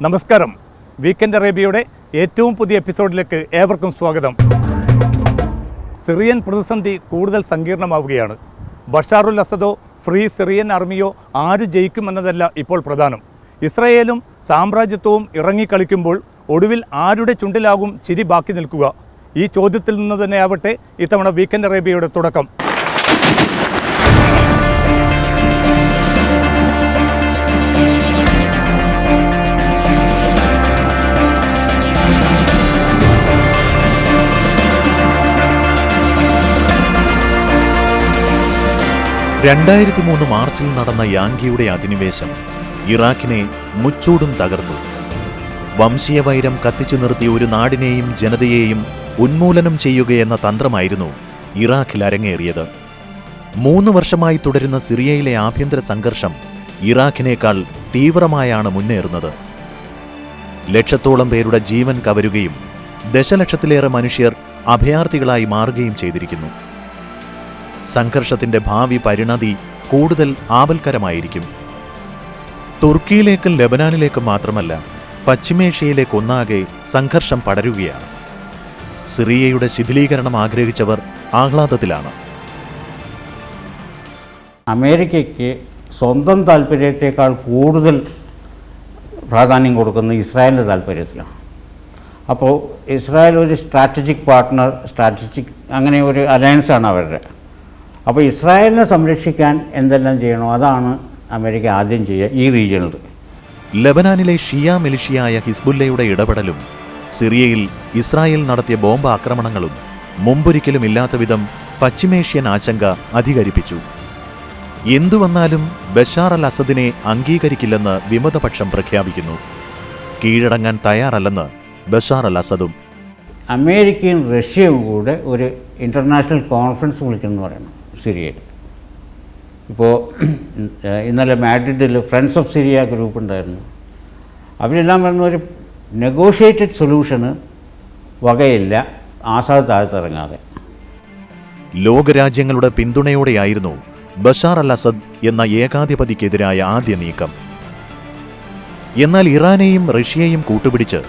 നമസ്കാരം. വീക്കെൻഡ് അറേബ്യയുടെ ഏറ്റവും പുതിയ എപ്പിസോഡിലേക്ക് ഏവർക്കും സ്വാഗതം. സിറിയൻ പ്രതിസന്ധി കൂടുതൽ സങ്കീർണമാവുകയാണ്. ബഷാറുൽ അസദോ ഫ്രീ സിറിയൻ ആർമിയോ ആര് ജയിക്കുമെന്നതല്ല ഇപ്പോൾ പ്രധാനം. ഇസ്രയേലും സാമ്രാജ്യത്വവും ഇറങ്ങിക്കളിക്കുമ്പോൾ ഒടുവിൽ ആരുടെ ചുണ്ടിലാകും ചിരി ബാക്കി നിൽക്കുക? ഈ ചോദ്യത്തിൽ നിന്ന് തന്നെയാവട്ടെ ഇത്തവണ വീക്കെൻഡ് അറേബ്യയുടെ തുടക്കം. മാർച്ചിൽ നടന്ന യാങ്കിയുടെ അധിനിവേശം ഇറാഖിനെ മുച്ചൂടും തകർത്തു. വംശീയ വൈരം കത്തിച്ചു നിർത്തിയ ഒരു നാടിനെയും ജനതയെയും ഉന്മൂലനം ചെയ്യുകയെന്ന തന്ത്രമായിരുന്നു ഇറാഖിൽ അരങ്ങേറിയത്. 3 വർഷമായി തുടരുന്ന സിറിയയിലെ ആഭ്യന്തര സംഘർഷം ഇറാഖിനേക്കാൾ തീവ്രമായാണ് മുന്നേറുന്നത്. ലക്ഷത്തോളം പേരുടെ ജീവൻ കവരുകയും ദശലക്ഷത്തിലേറെ മനുഷ്യർ അഭയാർത്ഥികളായി മാറുകയും ചെയ്തിരിക്കുന്നു. സംഘർഷത്തിന്റെ ഭാവി പരിണതി കൂടുതൽ ആപൽക്കരമായിരിക്കും. തുർക്കിയിലേക്കും ലെബനാനിലേക്കും മാത്രമല്ല, പശ്ചിമേഷ്യയിലേക്കൊന്നാകെ സംഘർഷം പടരുകയാണ്. സിറിയയുടെ ശിഥിലീകരണം ആഗ്രഹിച്ചവർ ആഹ്ലാദത്തിലാണ്. അമേരിക്കയ്ക്ക് സ്വന്തം താല്പര്യത്തെക്കാൾ കൂടുതൽ പ്രാധാന്യം കൊടുക്കുന്നത് ഇസ്രായേലിൻ്റെ താല്പര്യത്തിലാണ്. അപ്പോൾ ഇസ്രായേൽ ഒരു സ്ട്രാറ്റജിക് പാർട്ട്ണർ, അങ്ങനെ ഒരു അലയൻസാണ് അവരുടെ. അപ്പോൾ ഇസ്രായേലിനെ സംരക്ഷിക്കാൻ എന്തെല്ലാം ചെയ്യണോ അതാണ് അമേരിക്ക ആദ്യം ചെയ്യുക ഈ റീജിയണിൽ. ലെബനാനിലെ ഷിയ മിലിഷിയായ ഹിസ്ബുല്ലയുടെ ഇടപെടലും സിറിയയിൽ ഇസ്രായേൽ നടത്തിയ ബോംബ് ആക്രമണങ്ങളും മുമ്പൊരിക്കലും ഇല്ലാത്ത വിധം പശ്ചിമേഷ്യൻ ആശങ്ക അധികരിപ്പിച്ചു. എന്തുവന്നാലും ബഷാർ അൽ അസദിനെ അംഗീകരിക്കില്ലെന്ന് വിമതപക്ഷം പ്രഖ്യാപിക്കുന്നു. കീഴടങ്ങാൻ തയ്യാറല്ലെന്ന് ബഷാർ അൽ അസദും. അമേരിക്കയും റഷ്യയും കൂടെ ഒരു ഇൻ്റർനാഷണൽ കോൺഫറൻസ് വിളിക്കുമെന്ന് പറയുന്നു സിറിയയിൽ. ഇപ്പോൾ ഇന്നലെ മാഡ്രിഡിൽ ഫ്രണ്ട്സ് ഓഫ് സിറിയ ഗ്രൂപ്പ് ഉണ്ടായിരുന്നു. അവരെല്ലാം പറഞ്ഞ ഒരു നെഗോഷിയേറ്റഡ് സൊല്യൂഷന് വകയില്ല ആസാദ് താഴ്ത്തിറങ്ങാതെ. ലോകരാജ്യങ്ങളുടെ പിന്തുണയോടെയായിരുന്നു ബഷാർ അൽ അസദ് എന്ന ഏകാധിപതിക്കെതിരായ ആദ്യ നീക്കം. എന്നാൽ ഇറാനെയും റഷ്യയെയും കൂട്ടുപിടിച്ച്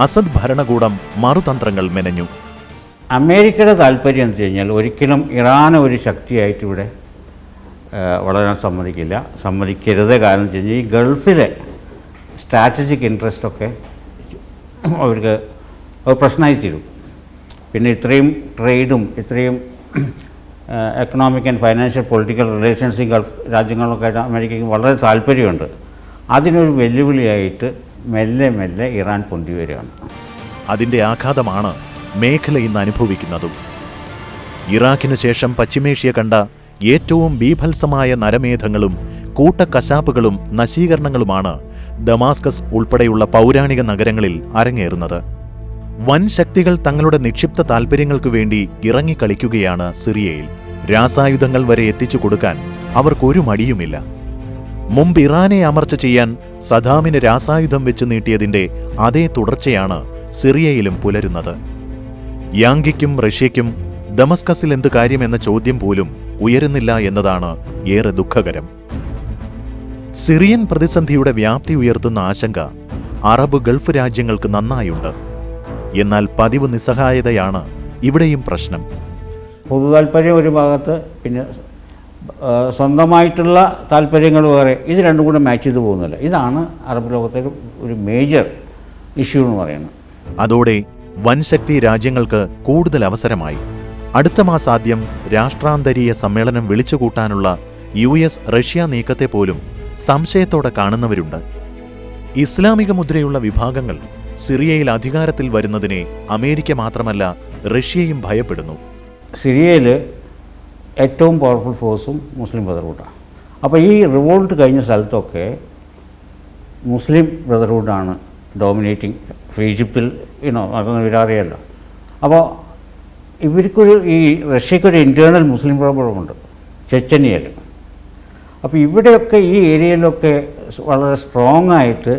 അസദ് ഭരണകൂടം മറുതന്ത്രങ്ങൾ മെനഞ്ഞു. അമേരിക്കയുടെ താല്പര്യം എന്ന് വെച്ച് കഴിഞ്ഞാൽ ഒരിക്കലും ഇറാനെ ഒരു ശക്തിയായിട്ട് ഇവിടെ വളരാൻ സമ്മതിക്കരുത്. കാരണം വെച്ച് കഴിഞ്ഞാൽ ഈ ഗൾഫിലെ സ്ട്രാറ്റജിക് ഇൻട്രസ്റ്റൊക്കെ അവർക്ക് പ്രശ്നമായി തീരും. പിന്നെ ഇത്രയും ട്രേഡും ഇത്രയും economic and financial political relations ഈ ഗൾഫ് രാജ്യങ്ങളിലൊക്കെ ആയിട്ട് അമേരിക്കയ്ക്ക് വളരെ താല്പര്യമുണ്ട്. അതിനൊരു വെല്ലുവിളിയായിട്ട് മെല്ലെ മെല്ലെ ഇറാൻ പൊന്തി വരികയാണ്. അതിൻ്റെ ആഘാതമാണ് മേഖല ഇന്ന് അനുഭവിക്കുന്നതും. ഇറാഖിനു ശേഷം പശ്ചിമേഷ്യ കണ്ട ഏറ്റവും ബീഭത്സമായ നരമേധങ്ങളും കൂട്ടക്കശാപ്പുകളും നശീകരണങ്ങളുമാണ് ദമാസ്കസ് ഉൾപ്പെടെയുള്ള പൗരാണിക നഗരങ്ങളിൽ അരങ്ങേറുന്നത്. വൻ ശക്തികൾ തങ്ങളുടെ നിക്ഷിപ്ത താൽപ്പര്യങ്ങൾക്കു വേണ്ടി ഇറങ്ങിക്കളിക്കുകയാണ് സിറിയയിൽ. രാസായുധങ്ങൾ വരെ എത്തിച്ചു കൊടുക്കാൻ അവർക്കൊരു മടിയുമില്ല. മുമ്പ് ഇറാനെ അമർച്ച ചെയ്യാൻ സദാമിന് രാസായുധം വെച്ച് നീട്ടിയതിൻ്റെ അതേ തുടർച്ചയാണ് സിറിയയിലും പുലരുന്നത്. യാങ്കിക്കും റഷ്യയ്ക്കും ദമസ്കസിൽ എന്ത് കാര്യമെന്ന ചോദ്യം പോലും ഉയരുന്നില്ല എന്നതാണ് ഏറെ ദുഃഖകരം. സിറിയൻ പ്രതിസന്ധിയുടെ വ്യാപ്തി ഉയർത്തുന്ന ആശങ്ക അറബ് ഗൾഫ് രാജ്യങ്ങൾക്ക് നന്നായുണ്ട്. എന്നാൽ പതിവ് നിസ്സഹായതയാണ് ഇവിടെയും പ്രശ്നം. പൊതു താല്പര്യം ഒരു ഭാഗത്ത്, പിന്നെ സ്വന്തമായിട്ടുള്ള താല്പര്യങ്ങൾ വേറെ, ഇത് രണ്ടും കൂടെ മാച്ച് ചെയ്ത് പോകുന്നില്ല. ഇതാണ് അറബ് ലോകത്തെ ഒരു മേജർ ഇഷ്യൂ എന്ന് പറയുന്നത്. അതോടെ വൻശക്തി രാജ്യങ്ങൾക്ക് കൂടുതൽ അവസരമായി. അടുത്ത മാസാദ്യം രാഷ്ട്രാന്തരീയ സമ്മേളനം വിളിച്ചുകൂട്ടാനുള്ള US റഷ്യ നീക്കത്തെ പോലും സംശയത്തോടെ കാണുന്നവരുണ്ട്. ഇസ്ലാമിക മുദ്രയുള്ള വിഭാഗങ്ങൾ സിറിയയിൽ അധികാരത്തിൽ വരുന്നതിനെ അമേരിക്ക മാത്രമല്ല റഷ്യയും ഭയപ്പെടുന്നു. സിറിയയിൽ ഏറ്റവും പവർഫുൾ ഫോഴ്സും മുസ്ലിം ബ്രദർഹുഡാണ്. അപ്പോൾ ഈ റിവോൾട്ട് കഴിഞ്ഞ സ്ഥലത്തൊക്കെ മുസ്ലിം ബ്രദർഹുഡാണ് ഡോമിനേറ്റിംഗ്. ഈജിപ്തിൽ അതൊന്നും ഇവരറിയല്ല. അപ്പോൾ ഈ റഷ്യക്കൊരു ഇൻറ്റേർണൽ മുസ്ലിം പ്രോബ്ലമുണ്ട് ചെച്ചനിയയിൽ. അപ്പോൾ ഇവിടെയൊക്കെ ഈ ഏരിയയിലൊക്കെ വളരെ സ്ട്രോങ് ആയിട്ട്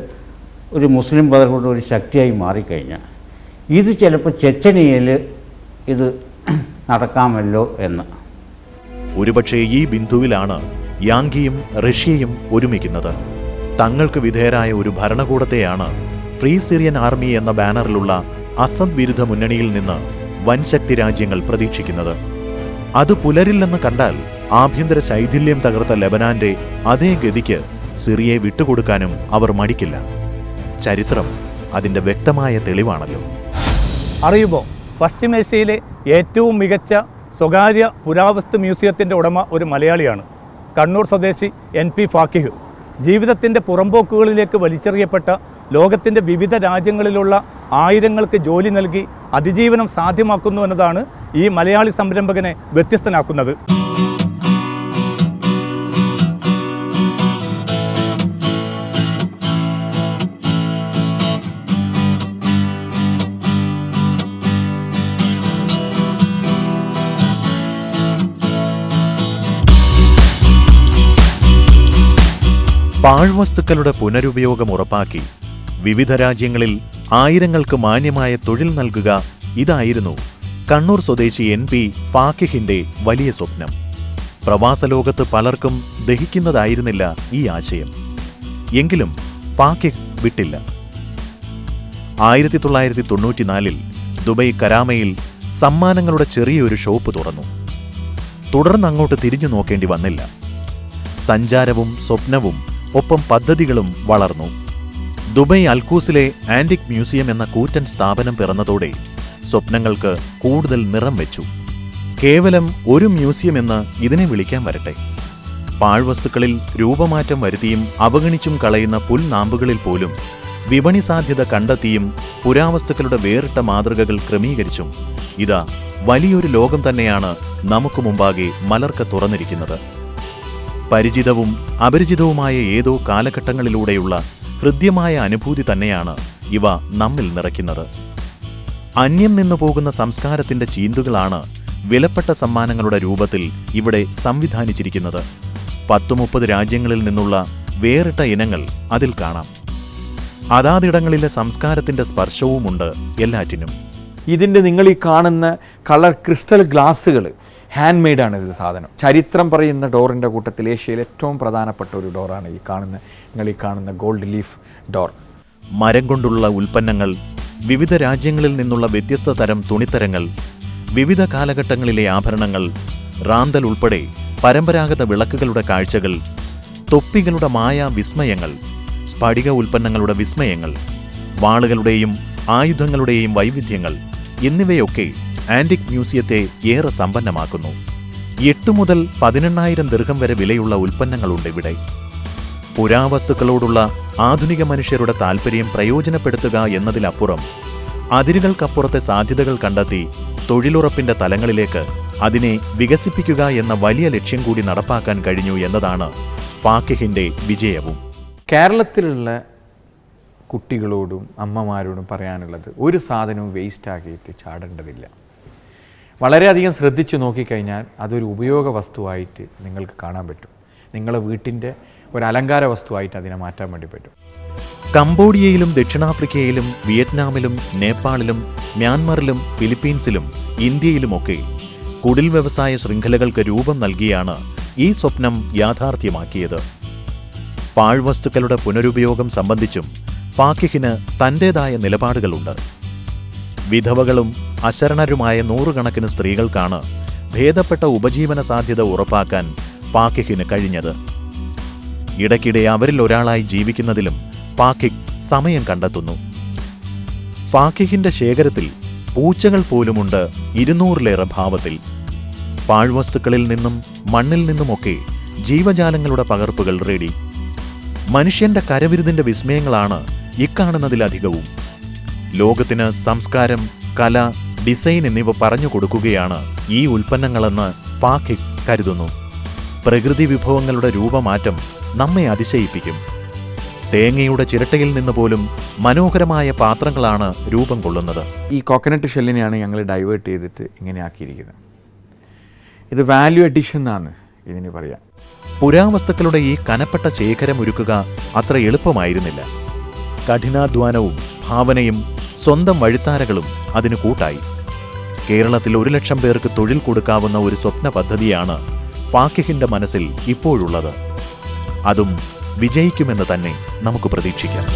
ഒരു മുസ്ലിം ബ്രദർഹുഡ് ഒരു ശക്തിയായി മാറിക്കഴിഞ്ഞാൽ ഇത് ചിലപ്പോൾ ചെച്ചനിയയിൽ ഇത് നടക്കാമല്ലോ എന്ന്. ഒരുപക്ഷേ ഈ ബിന്ദുവിലാണ് യാങ്കിയും റഷ്യയും ഒരുമിക്കുന്നത്. തങ്ങൾക്ക് വിധേയരായ ഒരു ഭരണകൂടത്തെയാണ് ഫ്രീ സിറിയൻ ആർമി എന്ന ബാനറിലുള്ള അസദ് വിരുദ്ധ മുന്നണിയിൽ നിന്ന് വൻശക്തി രാജ്യങ്ങൾ പ്രതീക്ഷിക്കുന്നത്. അത് പുലരില്ലെന്ന് കണ്ടാൽ ആഭ്യന്തര ശൈഥില്യം തകർത്ത ലെബനാന്റെ അതേ ഗതിക്ക് സിറിയയെ വിട്ടുകൊടുക്കാനും അവർ മടിക്കില്ല. ചരിത്രം അതിന്റെ വ്യക്തമായ തെളിവാണല്ലോ. അറിയുമോ, പശ്ചിമേഷ്യയിലെ ഏറ്റവും മികച്ച സ്വകാര്യ പുരാവസ്തു മ്യൂസിയത്തിൻ്റെ ഉടമ ഒരു മലയാളിയാണ്. കണ്ണൂർ സ്വദേശി NP ഫാക്കിഹ്. ജീവിതത്തിൻ്റെ പുറമ്പോക്കുകളിലേക്ക് വലിച്ചെറിയപ്പെട്ട ലോകത്തിൻ്റെ വിവിധ രാജ്യങ്ങളിലുള്ള ആയിരങ്ങൾക്ക് ജോലി നൽകി അതിജീവനം സാധ്യമാക്കുന്നു എന്നതാണ് ഈ മലയാളി സംരംഭകനെ വ്യത്യസ്തനാക്കുന്നത്. പാഴ്വസ്തുക്കളുടെ പുനരുപയോഗം ഉറപ്പാക്കി വിവിധ രാജ്യങ്ങളിൽ ആയിരങ്ങൾക്ക് മാന്യമായ തൊഴിൽ നൽകുക, ഇതായിരുന്നു കണ്ണൂർ സ്വദേശി NP ഫാക്കിഹിന്റെ വലിയ സ്വപ്നം. പ്രവാസലോകത്ത് പലർക്കും ദഹിക്കുന്നതായിരുന്നില്ല ഈ ആശയം. എങ്കിലും ഫാക്കിഹ് വിട്ടില്ല. 1994 ദുബൈ കരാമയിൽ സമ്മാനങ്ങളുടെ ചെറിയൊരു ഷോപ്പ് തുറന്നു. തുടർന്നങ്ങോട്ട് തിരിഞ്ഞു നോക്കേണ്ടി വന്നില്ല. സഞ്ചാരവും സ്വപ്നവും ഒപ്പം പദ്ധതികളും വളർന്നു. ദുബൈ അൽക്കൂസിലെ ആന്റിക് മ്യൂസിയം എന്ന കൂറ്റൻ സ്ഥാപനം പിറന്നതോടെ സ്വപ്നങ്ങൾക്ക് കൂടുതൽ നിറം വെച്ചു. കേവലം ഒരു മ്യൂസിയം എന്ന് ഇതിനെ വിളിക്കാൻ വരട്ടെ. പാഴ്വസ്തുക്കളിൽ രൂപമാറ്റം വരുത്തിയും അവഗണിച്ചും കളയുന്ന പുൽനാമ്പുകളിൽ പോലും വിപണി സാധ്യത കണ്ടെത്തിയും പുരാവസ്തുക്കളുടെ വേറിട്ട മാതൃകകൾ ക്രമീകരിച്ചും ഇതാ വലിയൊരു ലോകം തന്നെയാണ് നമുക്ക് മുമ്പാകെ മലർക്ക തുറന്നിരിക്കുന്നത്. പരിചിതവും അപരിചിതവുമായ ഏതോ കാലഘട്ടങ്ങളിലൂടെയുള്ള ഹൃദ്യമായ അനുഭൂതി തന്നെയാണ് ഇവ നമ്മിൽ നിറയ്ക്കുന്നത്. അന്യം നിന്നു പോകുന്ന സംസ്കാരത്തിന്റെ ചീന്തുകളാണ് വിലപ്പെട്ട സമ്മാനങ്ങളുടെ രൂപത്തിൽ ഇവിടെ സംവിധാനിച്ചിരിക്കുന്നത്. 10-30 രാജ്യങ്ങളിൽ നിന്നുള്ള വേറിട്ട ഇനങ്ങൾ അതിൽ കാണാം. അതാതിടങ്ങളിലെ സംസ്കാരത്തിന്റെ സ്പർശവുമുണ്ട് എല്ലാറ്റിനും. ഇതിൻ്റെ നിങ്ങൾ ഈ കാണുന്ന കളർ ക്രിസ്റ്റൽ ഗ്ലാസ്സുകൾ ഹാൻഡ് മെയ്ഡാണ്. ഇത് സാധനം ചരിത്രം പറയുന്ന ഡോറിൻ്റെ കൂട്ടത്തിൽ ഏഷ്യയിൽ ഏറ്റവും പ്രധാനപ്പെട്ട ഒരു ഡോറാണ് നിങ്ങൾ ഈ കാണുന്ന ഗോൾഡ് ലീഫ് ഡോർ. മരം കൊണ്ടുള്ള ഉൽപ്പന്നങ്ങൾ, വിവിധ രാജ്യങ്ങളിൽ നിന്നുള്ള വ്യത്യസ്ത തരം തുണിത്തരങ്ങൾ, വിവിധ കാലഘട്ടങ്ങളിലെ ആഭരണങ്ങൾ, റാന്തൽ ഉൾപ്പെടെ പരമ്പരാഗത വിളക്കുകളുടെ കാഴ്ചകൾ, തൊപ്പികളുടെ മായാ വിസ്മയങ്ങൾ, സ്ഫടിക ഉൽപ്പന്നങ്ങളുടെ വിസ്മയങ്ങൾ, വാളുകളുടെയും ആയുധങ്ങളുടെയും വൈവിധ്യങ്ങൾ എന്നിവയൊക്കെ ആന്റിക് മ്യൂസിയത്തെ ഏറെ സമ്പന്നമാക്കുന്നു. 8 മുതൽ 18,000 ദിർഹം വരെ വിലയുള്ള ഉൽപ്പന്നങ്ങളുണ്ട് ഇവിടെ. പുരാവസ്തുക്കളോടുള്ള ആധുനിക മനുഷ്യരുടെ താൽപ്പര്യം പ്രയോജനപ്പെടുത്തുക എന്നതിലപ്പുറം അതിരുകൾക്കപ്പുറത്തെ സാധ്യതകൾ കണ്ടെത്തി തൊഴിലുറപ്പിന്റെ തലങ്ങളിലേക്ക് അതിനെ വികസിപ്പിക്കുക എന്ന വലിയ ലക്ഷ്യം കൂടി നടപ്പാക്കാൻ കഴിഞ്ഞു എന്നതാണ് ഫാക്കിഹിന്റെ വിജയവും. കേരളത്തിലുള്ള കുട്ടികളോടും അമ്മമാരോടും പറയാനുള്ളത്, ഒരു സാധനവും വേസ്റ്റ് ആക്കിയിട്ട് ചാടേണ്ടതില്ല. വളരെയധികം ശ്രദ്ധിച്ചു നോക്കിക്കഴിഞ്ഞാൽ അതൊരു ഉപയോഗ വസ്തുവായിട്ട് നിങ്ങൾക്ക് കാണാൻ പറ്റും. നിങ്ങളെ വീട്ടിൻ്റെ ഒരു അലങ്കാര വസ്തുവായിട്ട് അതിനെ മാറ്റാൻ വേണ്ടി പറ്റും. കംബോഡിയയിലും ദക്ഷിണാഫ്രിക്കയിലും വിയറ്റ്നാമിലും നേപ്പാളിലും മ്യാൻമറിലും ഫിലിപ്പീൻസിലും ഇന്ത്യയിലുമൊക്കെ കുടിൽ വ്യവസായ ശൃംഖലകൾക്ക് രൂപം നൽകിയാണ് ഈ സ്വപ്നം യാഥാർത്ഥ്യമാക്കിയത്. പാഴ്വസ്തുക്കളുടെ പുനരുപയോഗം സംബന്ധിച്ചും ഫാക്കിഹിന് തൻ്റേതായ നിലപാടുകളുണ്ട്. വിധവകളും അശരണരുമായ 100 കണക്കിന് സ്ത്രീകൾക്കാണ് ഭേദപ്പെട്ട ഉപജീവന സാധ്യത ഉറപ്പാക്കാൻ ഫാക്കിഹിന് കഴിഞ്ഞത്. ഇടയ്ക്കിടെ അവരിൽ ഒരാളായി ജീവിക്കുന്നതിലും ഫാക്കിഹ് സമയം കണ്ടെത്തുന്നു. ഫാക്കിഹിന്റെ ശേഖരത്തിൽ പൂച്ചകൾ പോലുമുണ്ട് 200-ലേറെ ഭാവത്തിൽ. പാഴ്വസ്തുക്കളിൽ നിന്നും മണ്ണിൽ നിന്നുമൊക്കെ ജീവജാലങ്ങളുടെ പകർപ്പുകൾ റെഡി. മനുഷ്യന്റെ കരവിരുതിന്റെ വിസ്മയങ്ങളാണ് ഇക്കാണുന്നതിലധികവും. ലോകത്തിന് സംസ്കാരം, കല, ഡിസൈൻ എന്നിവ പറഞ്ഞു കൊടുക്കുകയാണ് ഈ ഉൽപ്പന്നങ്ങളെന്ന് ഫാക്കിഹ് കരുതുന്നു. പ്രകൃതി വിഭവങ്ങളുടെ രൂപമാറ്റം നമ്മെ അതിശയിപ്പിക്കും. തേങ്ങയുടെ ചിരട്ടയിൽ നിന്ന് പോലും മനോഹരമായ പാത്രങ്ങളാണ് രൂപം കൊള്ളുന്നത്. ഈ കോക്കനട്ട് ഷെല്ലിനെയാണ് ഞങ്ങൾ ഡൈവേർട്ട് ചെയ്തിട്ട് ഇങ്ങനെ ആക്കിയിരിക്കുന്നത്. ഇത് വാല്യൂ അഡീഷൻ എന്നാണ് ഇതിന് പറയാം. പുരാവസ്തുക്കളുടെ ഈ കനപ്പെട്ട ശേഖരമൊരുക്കുക അത്ര എളുപ്പമായിരുന്നില്ല. കഠിനാധ്വാനവും ഭാവനയും സ്വന്തം വഴിത്താരകളും അതിന് കൂട്ടായി. കേരളത്തിൽ 1,00,000 പേർക്ക് തൊഴിൽ കൊടുക്കാവുന്ന ഒരു സ്വപ്ന പദ്ധതിയാണ് ഫാക്കിഹിന്റെ മനസ്സിൽ ഇപ്പോഴുള്ളത്. അതും വിജയിക്കുമെന്ന് തന്നെ നമുക്ക് പ്രതീക്ഷിക്കാം.